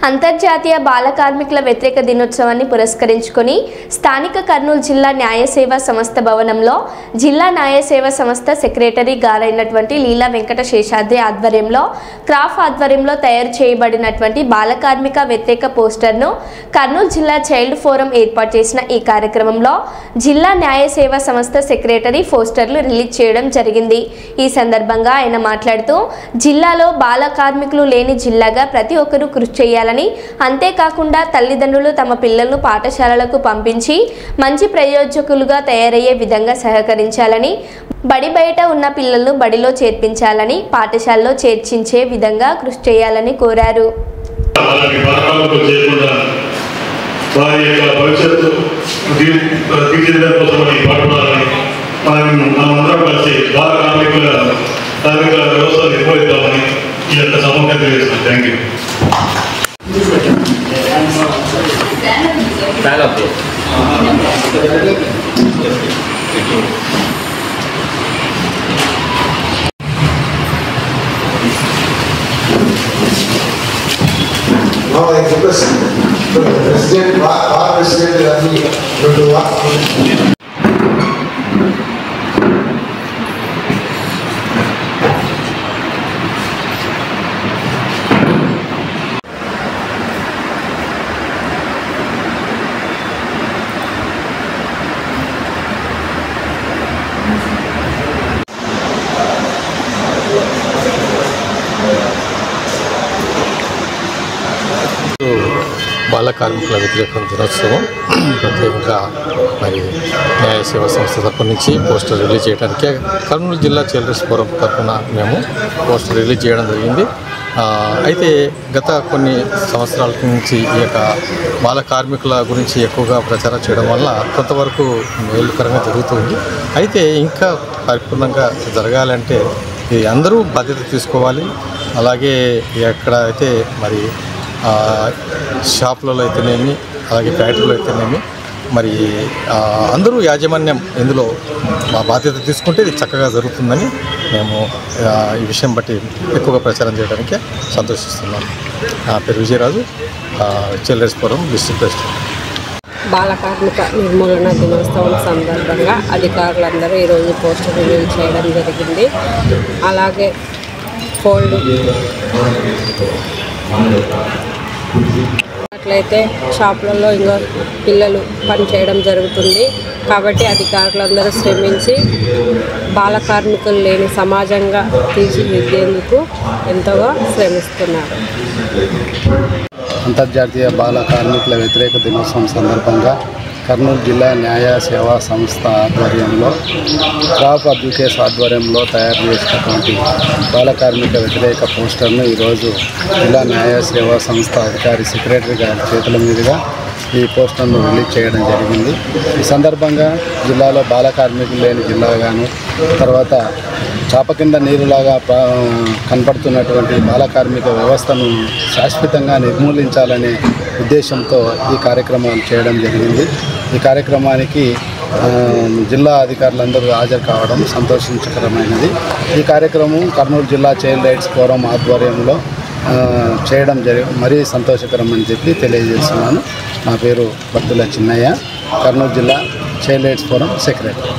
అంతర్జాతీయ బాల కార్మికుల వ్యతిరేక దినోత్సవాన్ని పురస్కరించుకొని స్థానిక కర్నూలు జిల్లా న్యాయ సేవా సంస్థ భవనంలో జిల్లా న్యాయ సేవా సంస్థ సెక్రటరీ గారైనటువంటి లీలా వెంకట శేషాద్రి ఆధ్వర్యంలో క్రాఫ్ ఆధ్వర్యంలో తయారు చేయబడినటువంటి బాల కార్మిక వ్యతిరేక పోస్టర్ను కర్నూలు జిల్లా చైల్డ్ ఫోరం ఏర్పాటు చేసిన ఈ కార్యక్రమంలో జిల్లా న్యాయ సేవా సంస్థ సెక్రటరీ పోస్టర్లు రిలీజ్ చేయడం జరిగింది। ఈ సందర్భంగా ఆయన మాట్లాడుతూ జిల్లాలో బాల కార్మికులు లేని జిల్లాగా ప్రతి ఒక్కరూ కృషి చేయాలని, అంతేకాకుండా తల్లిదండ్రులు తమ పిల్లలను పాఠశాలలకు పంపించి మంచి ప్రయోజకులుగా తయారయ్యే విధంగా సహకరించాలని, బడి బయట ఉన్న పిల్లలను బడిలో చేర్పించాలని, పాఠశాలలో చేర్చించే విధంగా కృషి చేయాలని కోరారు। President, Vice President, బాల కార్మికుల వ్యతిరేక దినోత్సవం ప్రత్యేకంగా మరి న్యాయ సేవా సంస్థ తరఫు నుంచి పోస్టర్ రిలీజ్ చేయడానికి కర్నూలు జిల్లా చిల్డ్రన్స్ ఫోరం తరఫున మేము పోస్టర్ రిలీజ్ చేయడం జరిగింది। అయితే గత కొన్ని సంవత్సరాల నుంచి ఈ యొక్క బాల కార్మికుల గురించి ఎక్కువగా ప్రచారం చేయడం వల్ల కొంతవరకు మేలుకరంగా జరుగుతుంది। అయితే ఇంకా పరిపూర్ణంగా జరగాలంటే అందరూ బాధ్యత తీసుకోవాలి। అలాగే ఎక్కడ అయితే మరి షాపులలో అయితేనేమి, అలాగే ఫ్యాక్టరీలో అయితేనేమి మరి అందరూ యాజమాన్యం ఇందులో బాధ్యత తీసుకుంటే ఇది చక్కగా జరుగుతుందని మేము ఈ విషయం బట్టి ఎక్కువగా ప్రచారం చేయడానికి సంతోషిస్తున్నాం। నా పేరు Vijayaraju, children's forum district president. బాల కార్మిక నిర్మూలన దినోత్సవం సందర్భంగా అధికారులందరూ ఈరోజు పోస్టర్ రిలీజ్ చేయడం జరిగింది। అలాగే ఫోల్డ్ అట్లయితే షాపులలో ఇంకా పిల్లలు పని చేయడం జరుగుతుంది కాబట్టి అధికారులందరూ శ్రమించి బాల కార్మికులు లేని సమాజంగా తీర్చిదిద్దేందుకు ఎంతగా శ్రమిస్తున్నారు। అంతర్జాతీయ బాల కార్మికుల వ్యతిరేక దినోత్సవం సందర్భంగా కర్నూలు జిల్లా న్యాయ సేవా సంస్థ ఆధ్వర్యంలో క్రాఫ్ అడ్వకేట్స్ ఆధ్వర్యంలో తయారు చేసినటువంటి బాల కార్మిక వ్యతిరేక పోస్టర్ను ఈరోజు జిల్లా న్యాయ సేవా సంస్థ అధికారి సెక్రటరీ గారి చేతుల మీదుగా ఈ పోస్టర్ను రిలీజ్ చేయడం జరిగింది। ఈ సందర్భంగా జిల్లాలో బాల కార్మికులు లేని జిల్లాగాను, తర్వాత చాప కింద నీరులాగా కనపడుతున్నటువంటి బాల కార్మిక వ్యవస్థను శాశ్వతంగా నిర్మూలించాలనే ఉద్దేశంతో ఈ కార్యక్రమాలు చేయడం జరిగింది। ఈ కార్యక్రమానికి జిల్లా అధికారులందరూ హాజరు కావడం సంతోషించకరమైనది। ఈ కార్యక్రమం కర్నూలు జిల్లా చైల్డ్ రైట్స్ ఫోరం ఆధ్వర్యంలో చేయడం మరీ సంతోషకరం అని చెప్పి తెలియజేస్తున్నాను। నా పేరు బత్తుల చిన్నయ్య, కర్నూలు జిల్లా చైల్డ్ రైట్స్ ఫోరం సెక్రటరీ।